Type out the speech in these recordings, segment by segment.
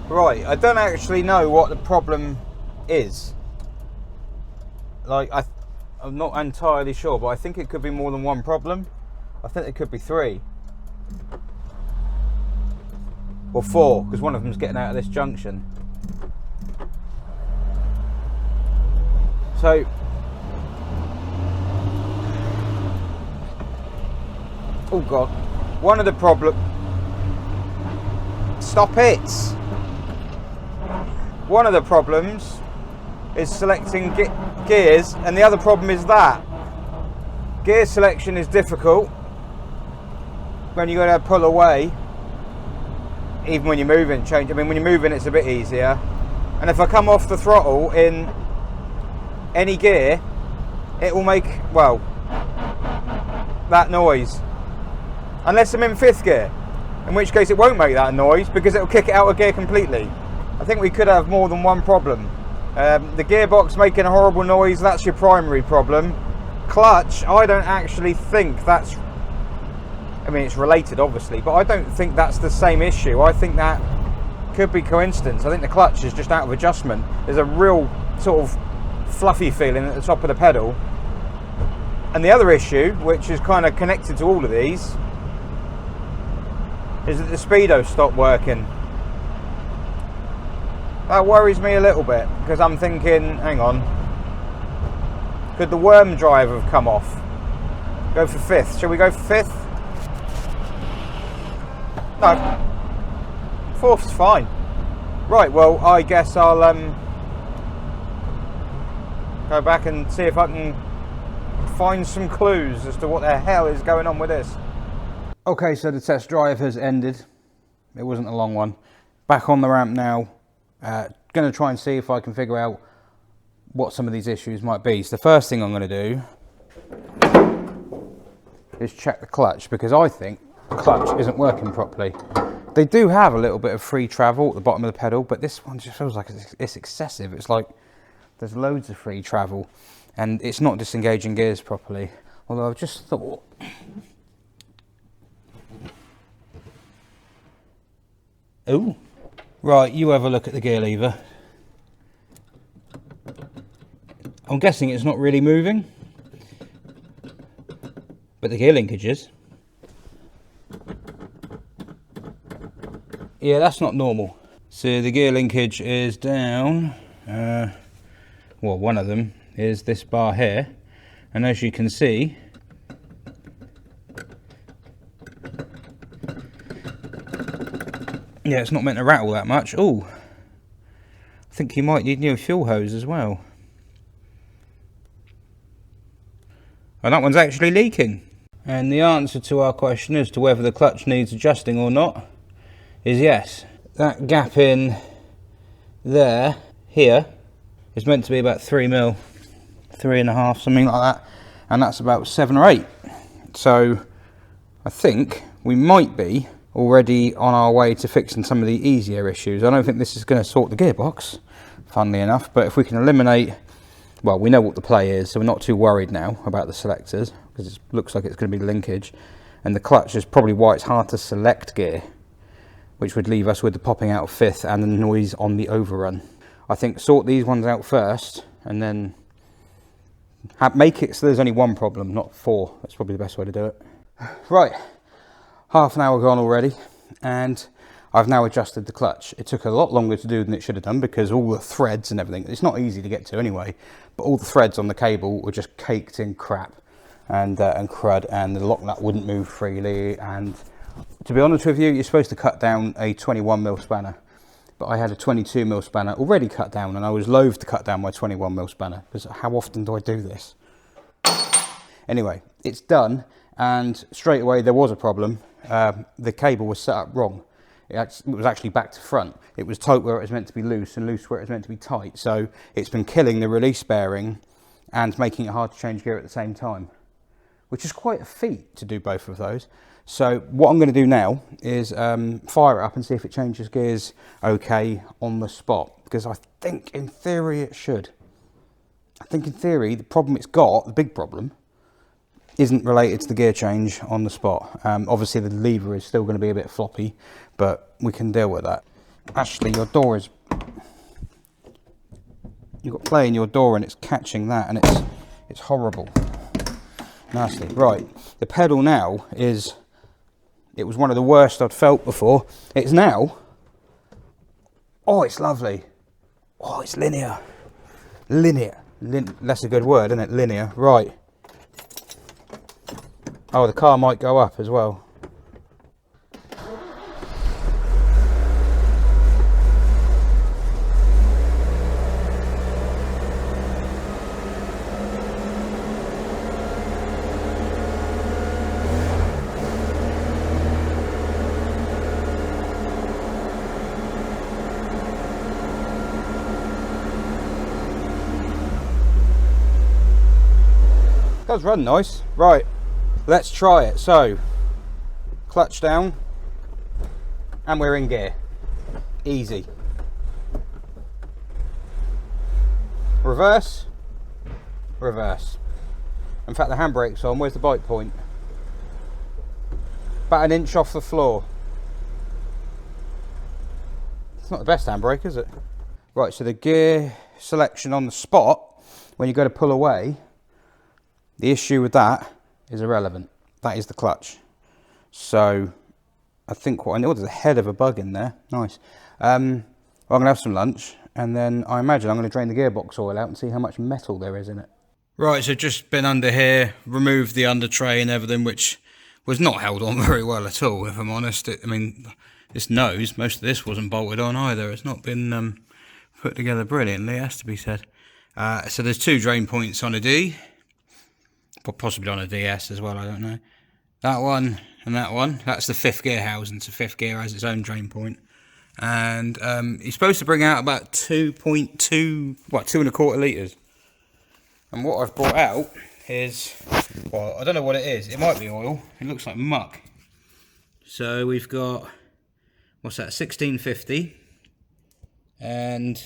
Right, I don't actually know what the problem is. Like, I'm not entirely sure, but I think it could be more than one problem. I think it could be 3. Or 4, because one of them's getting out of this junction. So, oh God, one of the stop it! One of the problems is selecting gears, and the other problem is that gear selection is difficult when you got to pull away. Even when you're moving, when you're moving, it's a bit easier. And if I come off the throttle in any gear, it will make, well, that noise. Unless I'm in 5th gear, in which case it won't make that noise because it'll kick it out of gear completely. I think we could have more than one problem. The gearbox making a horrible noise, that's your primary problem. Clutch, I don't actually think that's, I mean, it's related obviously, but I don't think that's the same issue. I think that could be coincidence. I think the clutch is just out of adjustment. There's a real sort of fluffy feeling at the top of the pedal. And the other issue, which is kind of connected to all of these, is that the speedo stopped working. That worries me a little bit, because I'm thinking, hang on, could the worm drive have come off? Go for 5th. Shall we go for 5th? No. 4th's fine. Right, well, I guess I'll go back and see if I can find some clues as to what the hell is going on with this. Okay, so the test drive has ended. It wasn't a long one. Back on the ramp now. Going to try and see if I can figure out what some of these issues might be. So the first thing I'm going to do is check the clutch, because I think the clutch isn't working properly. They do have a little bit of free travel at the bottom of the pedal, but this one just feels like it's excessive. It's like there's loads of free travel and it's not disengaging gears properly. Although I've just thought, oh, right, you have a look at the gear lever. I'm guessing it's not really moving, but the gear linkage is. Yeah, that's not normal. So the gear linkage is down. Well, one of them is this bar here, and as you can see, yeah, it's not meant to rattle that much. Oh, I think you might need new fuel hose as well. And that one's actually leaking. And the answer to our question as to whether the clutch needs adjusting or not is yes. That gap in there, here, is meant to be about 3 mil, 3.5, something like that. And that's about 7 or 8. So I think we might be already on our way to fixing some of the easier issues. I don't think this is going to sort the gearbox, funnily enough, but if we can eliminate, well, we know what the play is, so we're not too worried now about the selectors, because it looks like it's going to be linkage, and the clutch is probably why it's hard to select gear, which would leave us with the popping out of 5th and the noise on the overrun. I think sort these ones out first, and then make it so there's only one problem, not 4. That's probably the best way to do it. Right, half an hour gone already, and I've now adjusted the clutch. It took a lot longer to do than it should have done, because all the threads and everything, it's not easy to get to anyway, but all the threads on the cable were just caked in crap and crud, and the lock nut wouldn't move freely. And to be honest with you, you're supposed to cut down a 21mm spanner, but I had a 22mm spanner already cut down, and I was loath to cut down my 21mm spanner, because how often do I do this? Anyway, it's done, and straight away there was a problem. The cable was set up wrong. It was actually back to front. It was tight where it was meant to be loose, and loose where it was meant to be tight. So it's been killing the release bearing and making it hard to change gear at the same time, which is quite a feat to do both of those. So what I'm going to do now is fire it up and see if it changes gears okay on the spot, because I think in theory it should. I think in theory the problem it's got, the big problem, isn't related to the gear change on the spot. Obviously the lever is still going to be a bit floppy, but we can deal with that. Ashley, your door is... You've got play in your door and it's catching that, and it's horrible. Nasty. Right, the pedal now is... It was one of the worst I'd felt before. It's now... Oh, it's lovely. Oh, it's linear. Linear. That's a good word, isn't it? Linear. Right. Oh, the car might go up as well. Does run nice. Right, let's try it. So, clutch down, and we're in gear. Easy. Reverse, reverse. In fact, the handbrake's on. Where's the bike point? About an inch off the floor. It's not the best handbrake, is it? Right, so the gear selection on the spot, when you go to pull away, the issue with that is irrelevant. That is the clutch. So I think what I know, there's a head of a bug in there. Nice. Well, I'm going to have some lunch, and then I imagine I'm going to drain the gearbox oil out and see how much metal there is in it. Right, so just been under here, removed the under tray and everything, which was not held on very well at all, if I'm honest. I mean, this nose, most of this wasn't bolted on either. It's not been put together brilliantly, it has to be said. So there's two drain points on a D. Possibly on a DS as well, I don't know. That one and that one, that's the fifth gear housing, so fifth gear has its own drain point. And you're supposed to bring out about 2.2, what, 2.25 litres. And what I've brought out is, well, I don't know what it is. It might be oil. It looks like muck. So we've got, what's that, 1650. And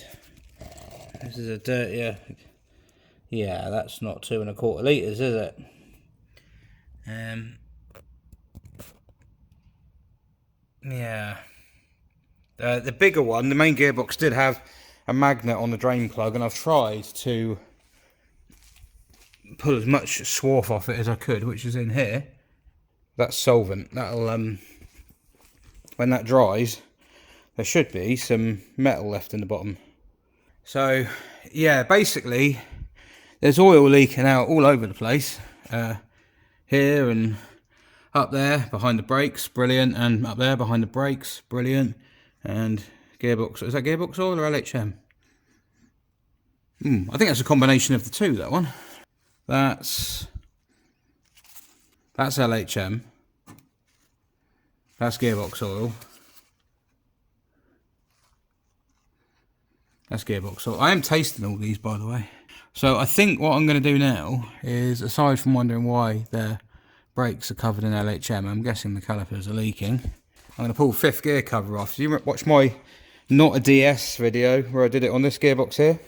this is a dirtier... Yeah, that's not 2.25 litres, is it? Yeah. The bigger one, the main gearbox did have a magnet on the drain plug, and I've tried to pull as much swarf off it as I could, which is in here. That's solvent. That'll, when that dries, there should be some metal left in the bottom. So, yeah, basically... There's oil leaking out all over the place, here and up there behind the brakes, brilliant, and up there behind the brakes, brilliant, and gearbox, is that gearbox oil or LHM? I think that's a combination of the two, that one. That's LHM, that's gearbox oil, that's gearbox oil. I am tasting all these, by the way. So I think what I'm going to do now is, aside from wondering why the brakes are covered in LHM, I'm guessing the calipers are leaking. I'm going to pull fifth gear cover off. So you watch my not a DS video where I did it on this gearbox here?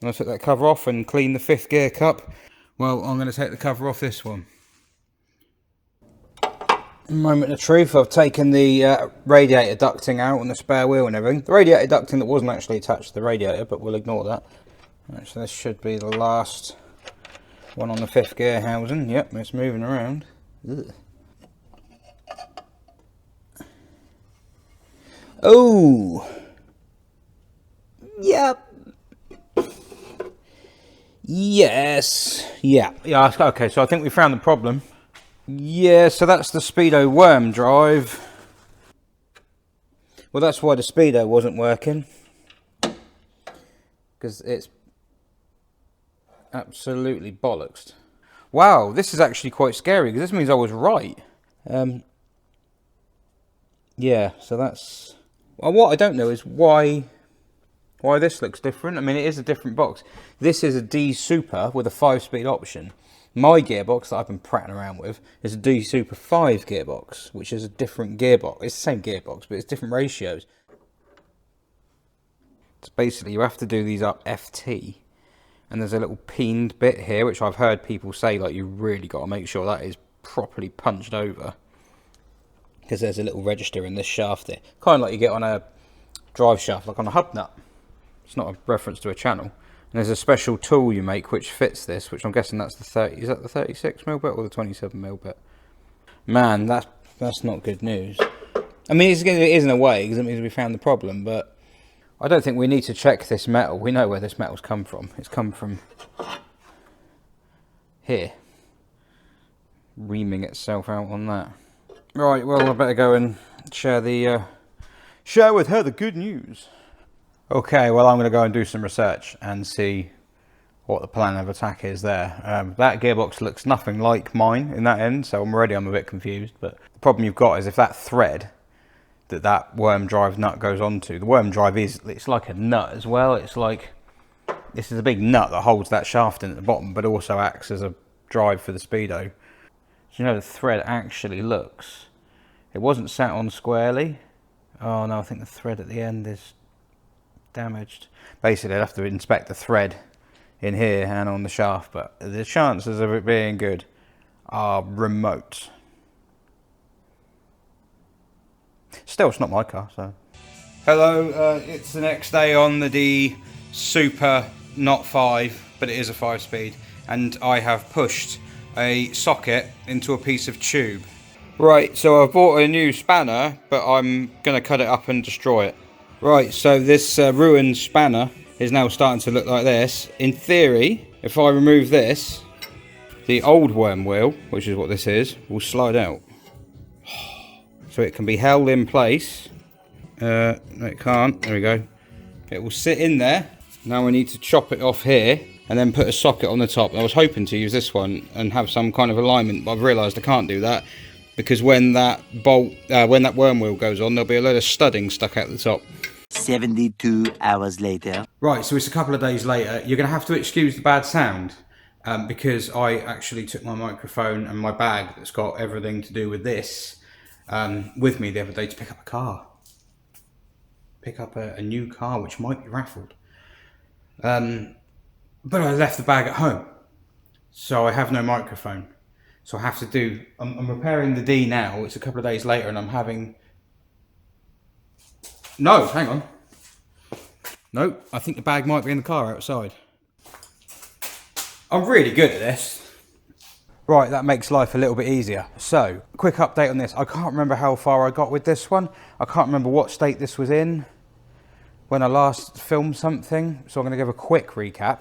And I took that cover off and cleaned the fifth gear cup. Well, I'm going to take the cover off this one. Moment of truth, I've taken the radiator ducting out on the spare wheel and everything. The radiator ducting that wasn't actually attached to the radiator, but we'll ignore that. Right, so this should be the last one on the fifth gear housing. Yep, it's moving around. Ugh. Oh! Yep. Yes. Yeah. Yeah, okay, so I think we found the problem. Yeah, so that's the Speedo worm drive. Well, that's why the Speedo wasn't working. Because it's absolutely bollocks. Wow, this is actually quite scary, because this means I was right. Yeah, so that's... Well, what I don't know is why this looks different. I mean, it is a different box. This is a D Super with a 5-speed option. My gearbox that I've been prattling around with is a D Super 5 gearbox, which is a different gearbox. It's the same gearbox, but it's different ratios. So basically, you have to do these up FT. And there's a little peened bit here, which I've heard people say, like, you really got to make sure that is properly punched over. Because there's a little register in this shaft there. Kind of like you get on a drive shaft, like on a hub nut. It's not a reference to a channel. And there's a special tool you make which fits this, which I'm guessing that's the 30, is that the 36mm bit or the 27mm bit? Man, that's not good news. I mean, it is in a way, because it means we found the problem, but I don't think we need to check this metal. We know where this metal's come from. It's come from here. Reaming itself out on that. Right, well, I better go and share with her the good news. Okay, well, I'm going to go and do some research and see what the plan of attack is there. That gearbox looks nothing like mine in that end, so I'm a bit confused. But the problem you've got is if that thread that worm drive nut goes onto, the worm drive it's like a nut as well. It's like, this is a big nut that holds that shaft in at the bottom, but also acts as a drive for the speedo. So you know the thread actually looks, it wasn't sat on squarely. Oh no, I think the thread at the end is damaged. Basically I'd have to inspect the thread in here and on the shaft, but the chances of it being good are remote. Still, it's not my car, so. Hello, it's the next day on the D Super, not 5, but it is a 5-speed, and I have pushed a socket into a piece of tube. Right, so I've bought a new spanner, but I'm going to cut it up and destroy it. Right, so this ruined spanner is now starting to look like this. In theory, if I remove this, the old worm wheel, which is what this is, will slide out. So it can be held in place. No, it can't. There we go. It will sit in there. Now I need to chop it off here and then put a socket on the top. I was hoping to use this one and have some kind of alignment, but I've realised I can't do that because when that worm wheel goes on, there'll be a load of studding stuck out the top. 72 hours later. Right, so it's a couple of days later. You're going to have to excuse the bad sound because I actually took my microphone and my bag that's got everything to do with this with me the other day to pick up a car. Pick up a new car which might be raffled. But I left the bag at home, so I have no microphone. So I have to do, I'm repairing the D now. It's a couple of days later and I'm having, no, hang on. No, I think the bag might be in the car outside. I'm really good at this. Right, that makes life a little bit easier. So, quick update on this. I can't remember how far I got with this one. I can't remember what state this was in when I last filmed something. So I'm going to give a quick recap.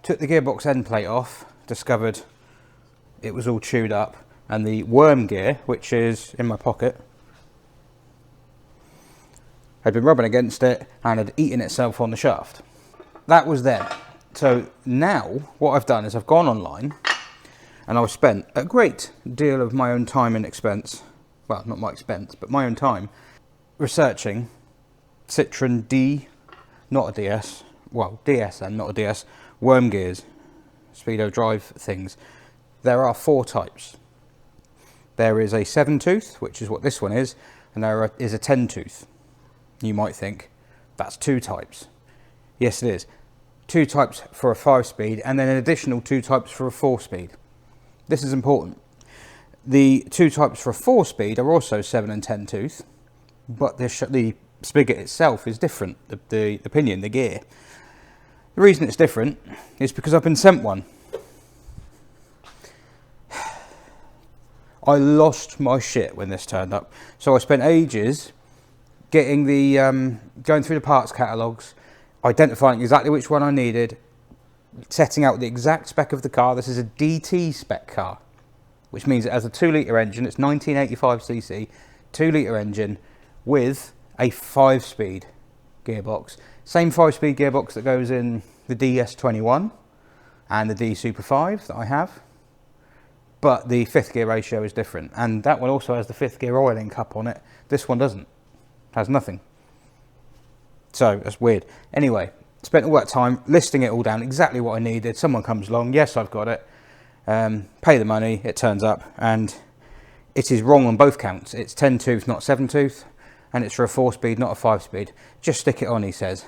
Took the gearbox end plate off, discovered it was all chewed up. And the worm gear, which is in my pocket, had been rubbing against it and had eaten itself on the shaft. That was then. So now what I've done is I've gone online and I've spent a great deal of my own time and expense, well, not my expense, but my own time, researching Citroen D, not a DS, well, DS and not a DS, worm gears, speedo drive things. There are 4 types. There is a 7-tooth, which is what this one is, and there is a 10-tooth. You might think, that's 2 types. Yes, it is. 2 types for a 5-speed, and then an additional 2 types for a 4-speed. This is important. The 2 types for a 4-speed are also 7 and 10 tooth, but the spigot itself is different, the pinion, the gear. The reason it's different is because I've been sent one. I lost my shit when this turned up. So I spent ages getting going through the parts catalogues, identifying exactly which one I needed, setting out the exact spec of the car. This is a DT spec car, which means it has a 2-litre engine. It's 1985cc, 2-litre engine with a 5-speed gearbox. Same 5-speed gearbox that goes in the DS21 and the D Super 5 that I have. But the 5th gear ratio is different. And that one also has the 5th gear oiling cup on it. This one doesn't. Has nothing. So that's weird. Anyway, spent all that time listing it all down, exactly what I needed. Someone comes along, yes, I've got it. Pay the money, it turns up, and it is wrong on both counts. It's 10 tooth, not 7 tooth, and it's for a 4-speed, not a 5-speed. Just stick it on, he says.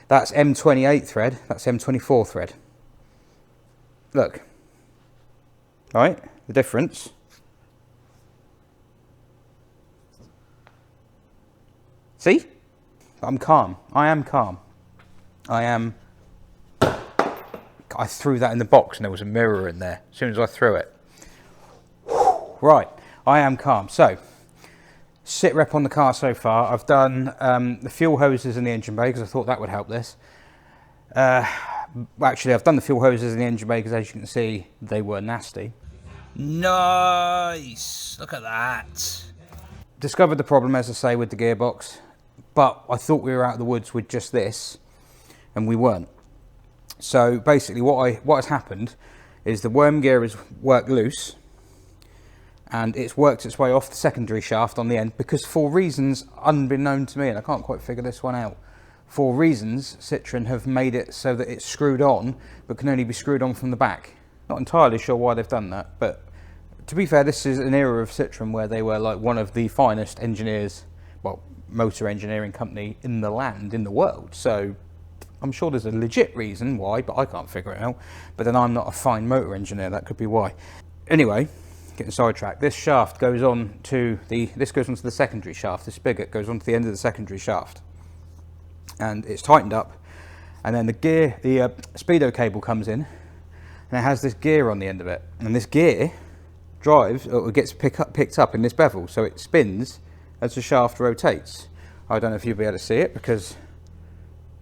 That's M28 thread, that's M24 thread. Look. Right, the difference. See? I'm calm. I am calm. I threw that in the box and there was a mirror in there as soon as I threw it. Right, I am calm. So, sit rep on the car so far. I've done the fuel hoses in the engine bay because I thought that would help this. Actually, I've done the fuel hoses in the engine bay because, as you can see, they were nasty. Nice! Look at that. Discovered the problem, as I say, with the gearbox, but I thought we were out of the woods with just this, and we weren't. So basically, what has happened is the worm gear has worked loose, and it's worked its way off the secondary shaft on the end because, for reasons unbeknown to me, and I can't quite figure this one out. For reasons, Citroen have made it so that it's screwed on, but can only be screwed on from the back. Not entirely sure why they've done that, but to be fair, this is an era of Citroen where they were like one of the finest engineers, well, motor engineering company in the land, in the world. So I'm sure there's a legit reason why, but I can't figure it out. But then I'm not a fine motor engineer, that could be why. Anyway, getting sidetracked. This shaft goes on to this goes onto the secondary shaft. This spigot goes onto the end of the secondary shaft. And it's tightened up, and then the speedo cable comes in, and it has this gear on the end of it, and this gear drives, or gets picked up in this bevel, so it spins as the shaft rotates. I don't know if you'll be able to see it, because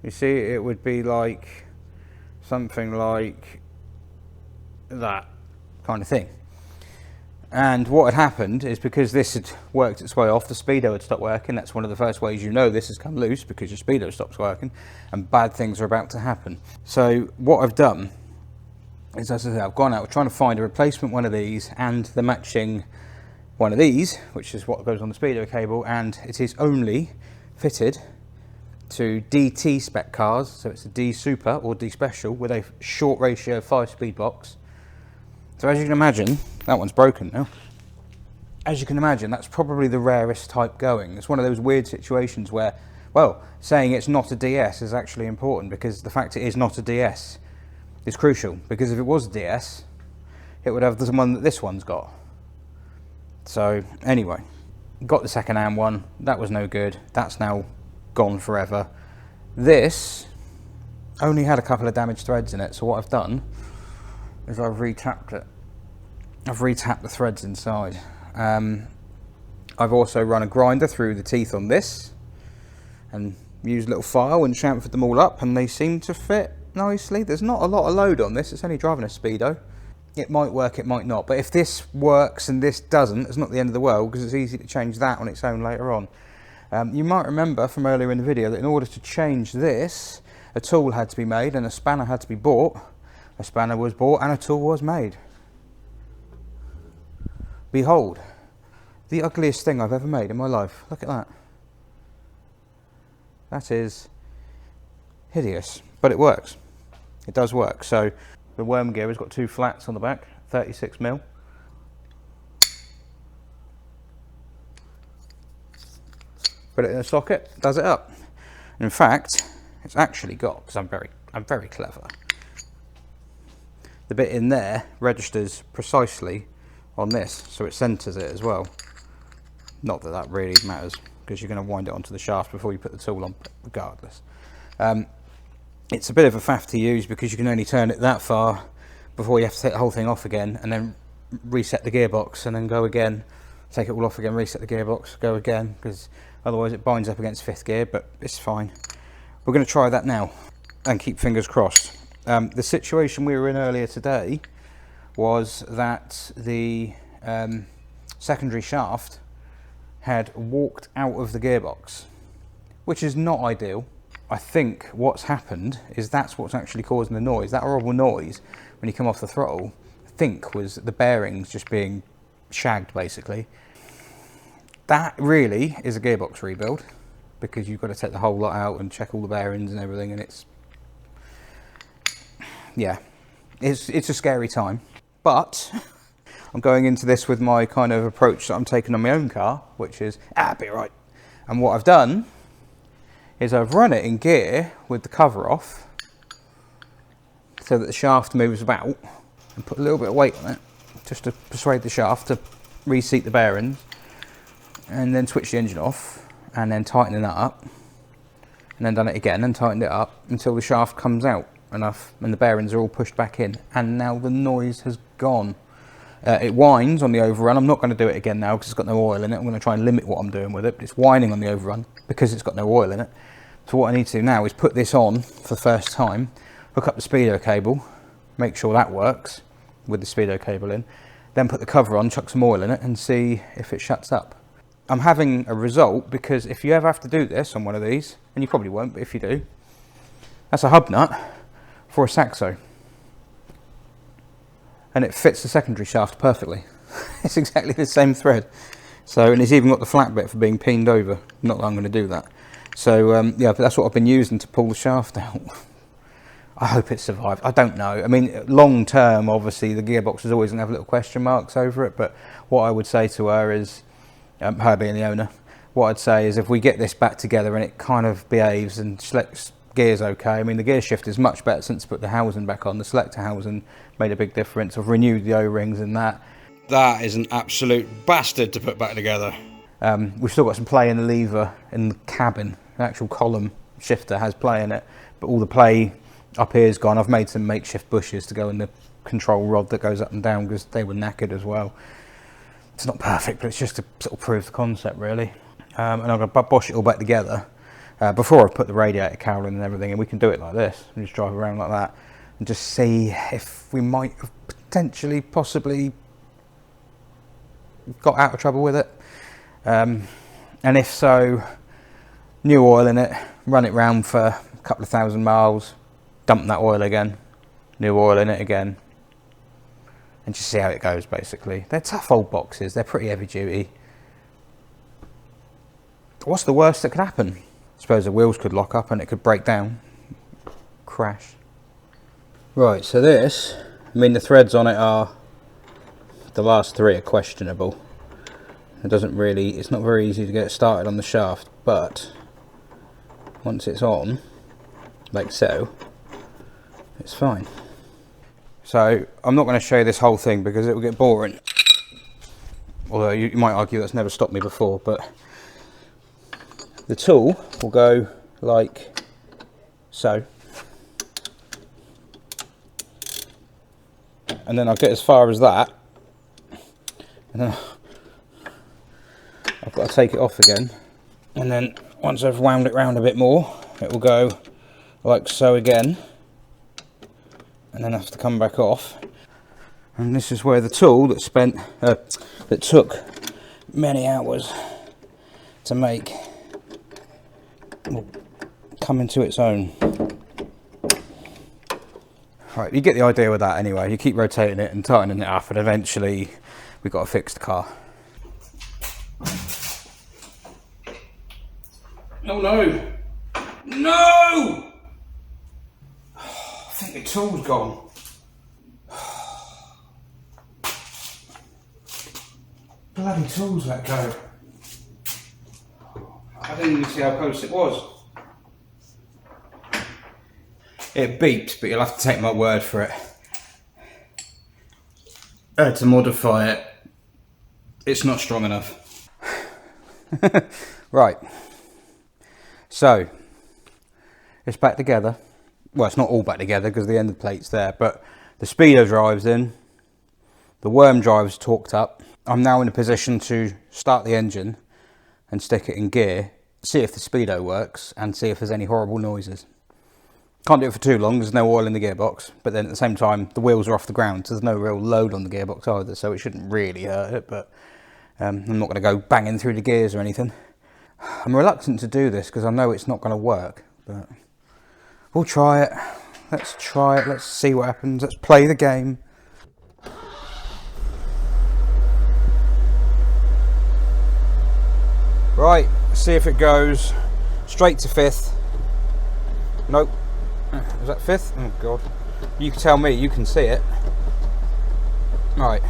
you see it would be like something like that kind of thing. And what had happened is, because this had worked its way off, the speedo had stopped working. That's one of the first ways you know this has come loose, because your speedo stops working and bad things are about to happen. So what I've done is, as I said, I've gone out trying to find a replacement one of these and the matching one of these, which is what goes on the speedo cable, and it is only fitted to DT spec cars. So it's a D Super or D Special with a short ratio 5-speed box. So as you can imagine, that one's broken now. As you can imagine, that's probably the rarest type going. It's one of those weird situations where, well, saying it's not a DS is actually important, because the fact it is not a DS is crucial. Because if it was a DS, it would have the one that this one's got. So anyway, got the second-hand one. That was no good. That's now gone forever. This only had a couple of damaged threads in it, so what I've done is I've retapped it. I've retapped the threads inside. I've also run a grinder through the teeth on this and used a little file and chamfered them all up, and they seem to fit nicely. There's not a lot of load on this. It's only driving a speedo. It might work, it might not. But if this works and this doesn't, it's not the end of the world, because it's easy to change that on its own later on. You might remember from earlier in the video that in order to change this, a tool had to be made and a spanner had to be bought. A spanner was bought and a tool was made. Behold, the ugliest thing I've ever made in my life. Look at that. That is hideous, but it works. It does work. So the worm gear has got 2 flats on the back, 36mm. Put it in a socket, does it up. In fact, it's actually got, because I'm very clever, the bit in there registers precisely on this, so it centres it as well. Not that that really matters, because you're going to wind it onto the shaft before you put the tool on, regardless. It's a bit of a faff to use, because you can only turn it that far before you have to take the whole thing off again, and then reset the gearbox, and then go again, take it all off again, reset the gearbox, go again, because otherwise it binds up against 5th gear, but it's fine. We're going to try that now, and keep fingers crossed. The situation we were in earlier today was that the secondary shaft had walked out of the gearbox, which is not ideal. I think what's happened is that's what's actually causing the noise. That horrible noise when you come off the throttle, I think, was the bearings just being shagged, basically. That really is a gearbox rebuild, because you've got to take the whole lot out and check all the bearings and everything, and it's, yeah, it's a scary time. But I'm going into this with my kind of approach that I'm taking on my own car, which is, be right. And what I've done is I've run it in gear with the cover off, so that the shaft moves about, and put a little bit of weight on it, just to persuade the shaft to reseat the bearings, and then switch the engine off. and then tightening that up, and then done it again and tightened it up until the shaft comes out enough and the bearings are all pushed back in, and now the noise has gone. It whines on the overrun. I'm not going to do it again now because it's got no oil in it. I'm going to try and limit what I'm doing with it, but it's whining on the overrun because it's got no oil in it. So what I need to do now is put this on for the first time, hook up the speedo cable, make sure that works with the speedo cable in, then put the cover on, chuck some oil in it and see if it shuts up. I'm having a result because if you ever have to do this on one of these, and you probably won't, but if you do, that's a hub nut for a Saxo. And it fits the secondary shaft perfectly. It's exactly the same thread. So, and it's even got the flat bit for being peened over. Not that I'm going to do that. So, yeah, but that's what I've been using to pull the shaft out. I hope it survived. I don't know. I mean, long term, obviously, the gearbox is always going to have little question marks over it. But what I would say to her is, her being the owner, what I'd say is if we get this back together and it kind of behaves and selects gears okay. I mean, the gear shift is much better since I put the housing back on. The selector housing made a big difference. I've renewed the O-rings and that. That is an absolute bastard to put back together. We've still got some play in the lever in the cabin. The actual column shifter has play in it, but all the play up here is gone. I've made some makeshift bushes to go in the control rod that goes up and down because they were knackered as well. It's not perfect, but it's just to sort of prove the concept really. And I'm going to bosh it all back together. Before I put the radiator cowling and everything, and we can do it like this and just drive around like that and just see if we might have potentially, possibly got out of trouble with it. And if so, new oil in it, run it round for a couple of 1,000 miles, dump that oil again, new oil in it again, and just see how it goes basically. They're tough old boxes, they're pretty heavy duty. What's the worst that could happen? I suppose the wheels could lock up and it could break down, crash. Right, so this, I mean the threads on it are, the last three are questionable. It doesn't really, it's not very easy to get it started on the shaft, but once it's on, like so, it's fine. So I'm not going to show you this whole thing because it will get boring. Although you might argue that's never stopped me before, but the tool will go like so, and then I'll get as far as that, and then I've got to take it off again, and then once I've wound it round a bit more, it will go like so again, and then I have to come back off. And this is where the tool that took many hours to make will come into its own. Right, you get the idea with that anyway. You keep rotating it and tightening it up, and eventually we've got a fixed car. Oh no! No! I think the tool's gone. Bloody tool's let go. I didn't even see how close it was. It beeped, but you'll have to take my word for it. To modify it, it's not strong enough. Right. So, it's back together. Well, it's not all back together because the end plate's there, but the speedo drive's in, the worm drive's torqued up. I'm now in a position to start the engine and stick it in gear, see if the speedo works and see if there's any horrible noises. Can't do it for too long, there's no oil in the gearbox, but then at the same time the wheels are off the ground, so there's no real load on the gearbox either, so it shouldn't really hurt it, but I'm not going to go banging through the gears or anything. I'm reluctant to do this because I know it's not going to work, but we'll try it. Let's try it, let's see what happens, let's play the game. Right, see if it goes straight to fifth. Nope. Is that fifth? Oh god. You can tell me, you can see it. Right.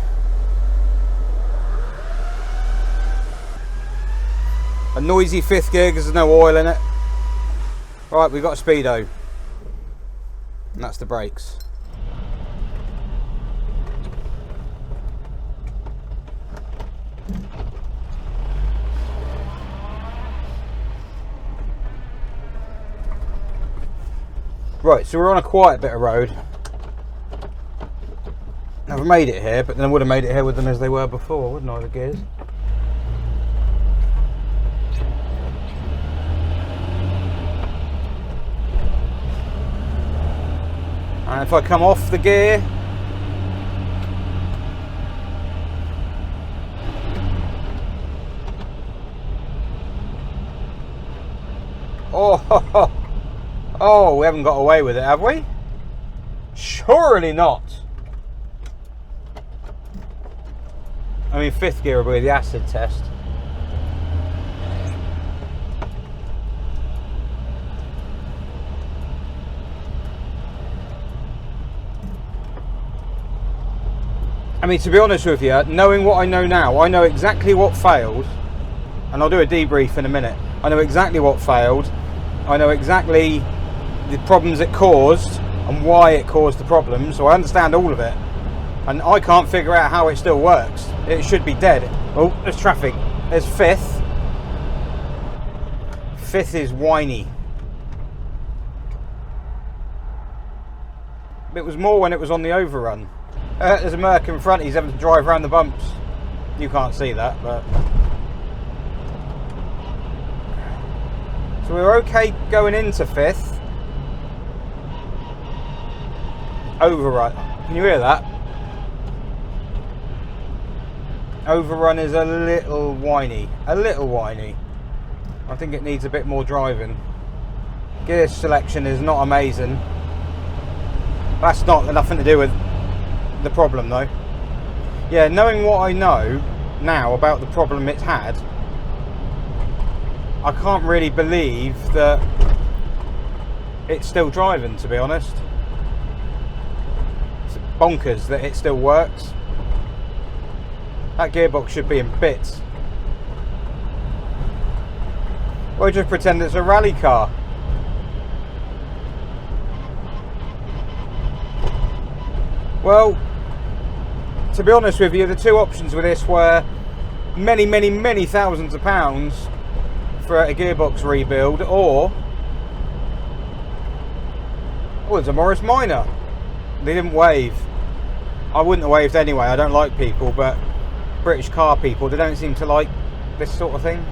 A noisy fifth gear because there's no oil in it. Right, we've got a speedo. And that's the brakes. Right, so we're on a quiet bit of road. I've made it here, but then I would have made it here with them as they were before, wouldn't I, the gears? And if I come off the gear, oh, we haven't got away with it, have we? Surely not. I mean, fifth gear will be the acid test. I mean, to be honest with you, knowing what I know now, I know exactly what failed, and I'll do a debrief in a minute. I know exactly what failed. I know exactly the problems it caused and why it caused the problems, so I understand all of it. And I can't figure out how it still works. It should be dead. Oh, there's traffic. There's fifth. Fifth is whiny. It was more when it was on the overrun. There's a Merc in front, he's having to drive around the bumps. You can't see that, but... So we're okay going into fifth. Overrun. Can you hear that? Overrun is a little whiny. A little whiny. I think it needs a bit more driving. Gear selection is not amazing. That's not nothing to do with the problem though. Yeah, knowing what I know now about the problem it's had, I can't really believe that it's still driving, to be honest. It's bonkers that it still works. That gearbox should be in bits. Or just pretend it's a rally car. Well, to be honest with you, the two options with this were many thousands of pounds for a gearbox rebuild, or it's a Morris Minor. They didn't wave. I wouldn't have waved anyway. I don't like people, but British car people, they don't seem to like this sort of thing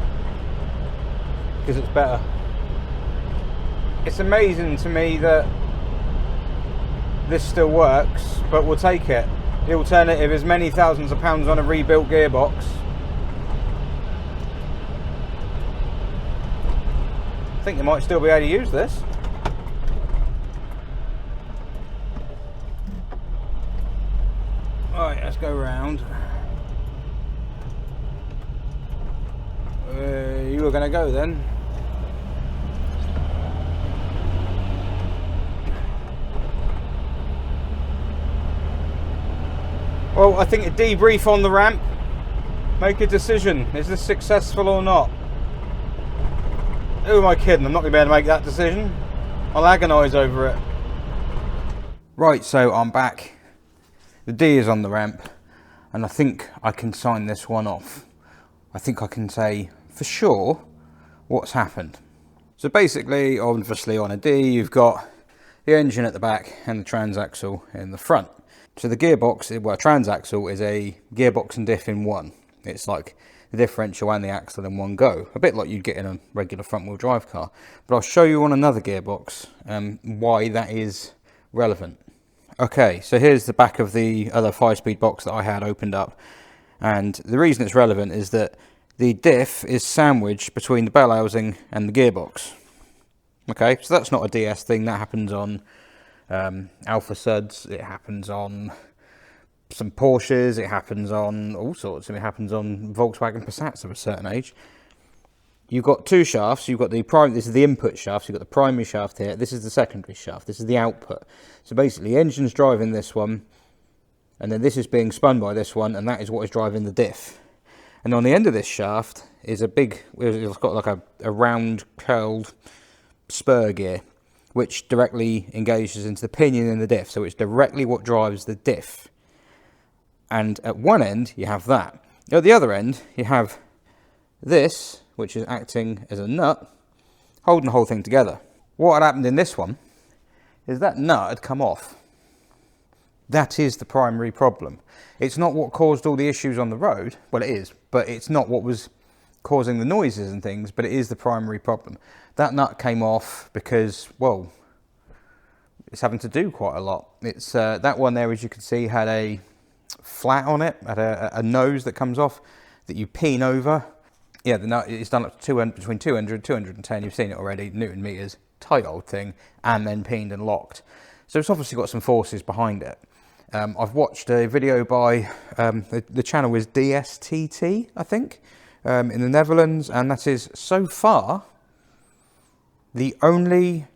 because it's better. It's amazing to me that this still works, but we'll take it. The alternative is many thousands of pounds on a rebuilt gearbox. I think they might still be able to use this. Alright, let's go round. You were going to go then. Well, I think a debrief on the ramp. Make a decision. Is this successful or not? Who am I kidding? I'm not going to be able to make that decision. I'll agonise over it. Right, so I'm back. The D is on the ramp, and I think I can sign this one off. I think I can say for sure what's happened. So basically, obviously on a D, you've got the engine at the back and the transaxle in the front. So the gearbox, well, transaxle is a gearbox and diff in one. It's like the differential and the axle in one go. A bit like you'd get in a regular front wheel drive car. But I'll show you on another gearbox why that is relevant. Okay, so here's the back of the other 5-speed box that I had opened up. And the reason it's relevant is that the diff is sandwiched between the bell housing and the gearbox. Okay, so that's not a DS thing. That happens on Alpha Suds, it happens on some Porsches, it happens on all sorts, and it happens on Volkswagen Passats of a certain age. You've got two shafts. You've got the this is the input shaft, so you've got the primary shaft here, this is the secondary shaft, this is the output. So basically the engine's driving this one, and then this is being spun by this one, and that is what is driving the diff. And on the end of this shaft is a big, it's got like a round curled spur gear, which directly engages into the pinion in the diff. So it's directly what drives the diff. And at one end, you have that. At the other end, you have this, which is acting as a nut, holding the whole thing together. What had happened in this one is that nut had come off. That is the primary problem. It's not what caused all the issues on the road. Well, it is, but it's not what was causing the noises and things, but it is the primary problem. That nut came off because, well, it's having to do quite a lot. It's that one there, as you can see, had a flat on it, had a nose that comes off that you peen over. Yeah, the nut is done up to 200, between 200 and 210. You've seen it already, Newton meters, tight old thing, and then peened and locked. So it's obviously got some forces behind it. I've watched a video by, the channel is DSTT, I think, in the Netherlands, and that is so far the only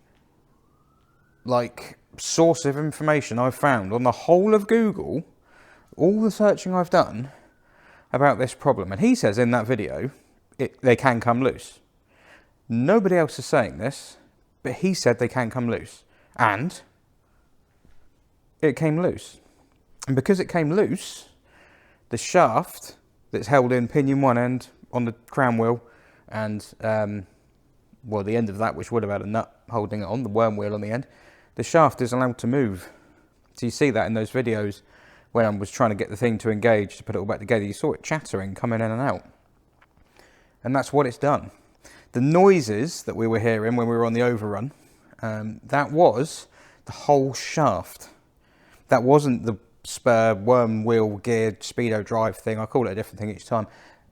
like source of information I've found on the whole of Google, all the searching I've done about this problem. And he says in that video, they can come loose. Nobody else is saying this, but he said they can come loose. And it came loose. And because it came loose, the shaft that's held in pinion one end on the crown wheel and, well, the end of that, which would have had a nut holding it on, the worm wheel on the end, the shaft is allowed to move. So you see that in those videos when I was trying to get the thing to engage, to put it all back together, you saw it chattering, coming in and out. And that's what it's done. The noises that we were hearing when we were on the overrun, that was the whole shaft. That wasn't the spur, worm wheel, geared, speedo drive thing. I call it a different thing each time.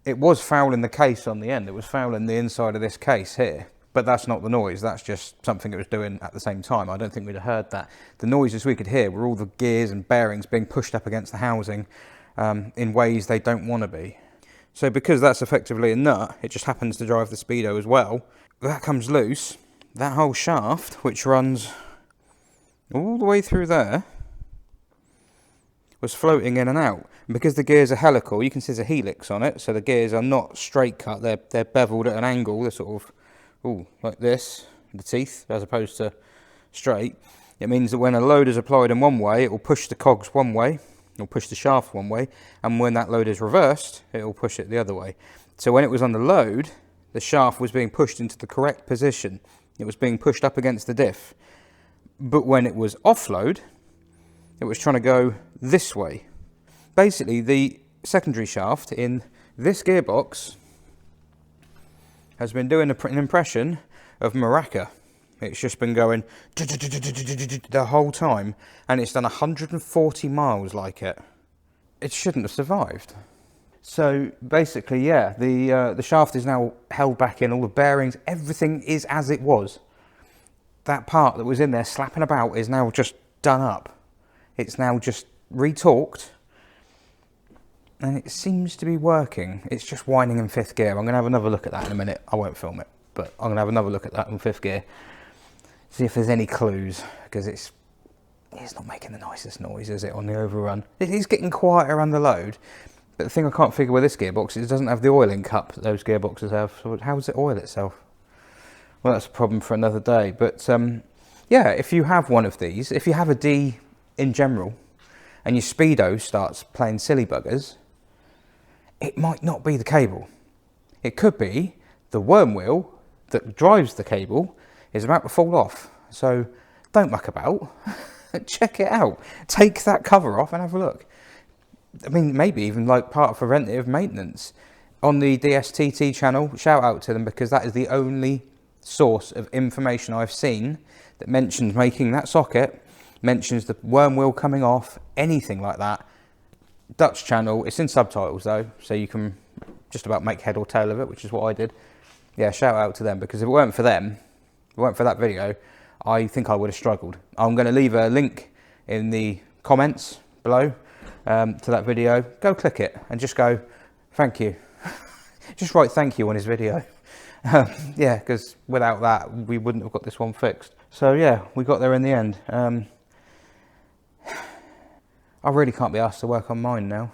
It was fouling the case on the end. It was fouling the inside of this case here. But that's not the noise. That's just something it was doing at the same time. I don't think we'd have heard that. The noises we could hear were all the gears and bearings being pushed up against the housing in ways they don't want to be. So because that's effectively a nut, it just happens to drive the speedo as well. That comes loose. That whole shaft, which runs all the way through there, was floating in and out. And because the gears are helical, you can see there's a helix on it, so the gears are not straight cut, they're beveled at an angle, they're sort of, ooh, like this, the teeth, as opposed to straight. It means that when a load is applied in one way, it will push the cogs one way, it'll push the shaft one way, and when that load is reversed, it will push it the other way. So when it was on the load, the shaft was being pushed into the correct position. It was being pushed up against the diff. But when it was offload, it was trying to go this way. Basically, the secondary shaft in this gearbox has been doing an impression of maraca. It's just been going the whole time, and it's done 140 miles like it. It shouldn't have survived. So basically, yeah, the shaft is now held back in, all the bearings, everything is as it was. That part that was in there slapping about is now just done up. It's now just retorqued, and it seems to be working. It's just whining in fifth gear. I'm going to have another look at that in a minute. I won't film it, but I'm going to have another look at that in fifth gear. See if there's any clues, because it's not making the nicest noise, is it, on the overrun? It is getting quieter under load, but the thing I can't figure with this gearbox is it doesn't have the oiling cup that those gearboxes have. So how does it oil itself? Well, that's a problem for another day. But yeah, if you have one of these, if you have a D in general, and your speedo starts playing silly buggers, it might not be the cable. It could be the worm wheel that drives the cable is about to fall off. So don't muck about. Check it out. Take that cover off and have a look. I mean, maybe even like part of preventive maintenance. On the DSTT channel, shout out to them, because that is the only source of information I've seen that mentions making that socket, mentions the worm wheel coming off, anything like that. Dutch channel, it's in subtitles though, so you can just about make head or tail of it, which is what I did. Yeah, shout out to them, because if it weren't for them, if it weren't for that video, I think I would have struggled. I'm going to leave a link in the comments below to that video. Go click it and just go, thank you. Just write thank you on his video. Yeah, because without that, we wouldn't have got this one fixed. So yeah, we got there in the end. I really can't be asked to work on mine now.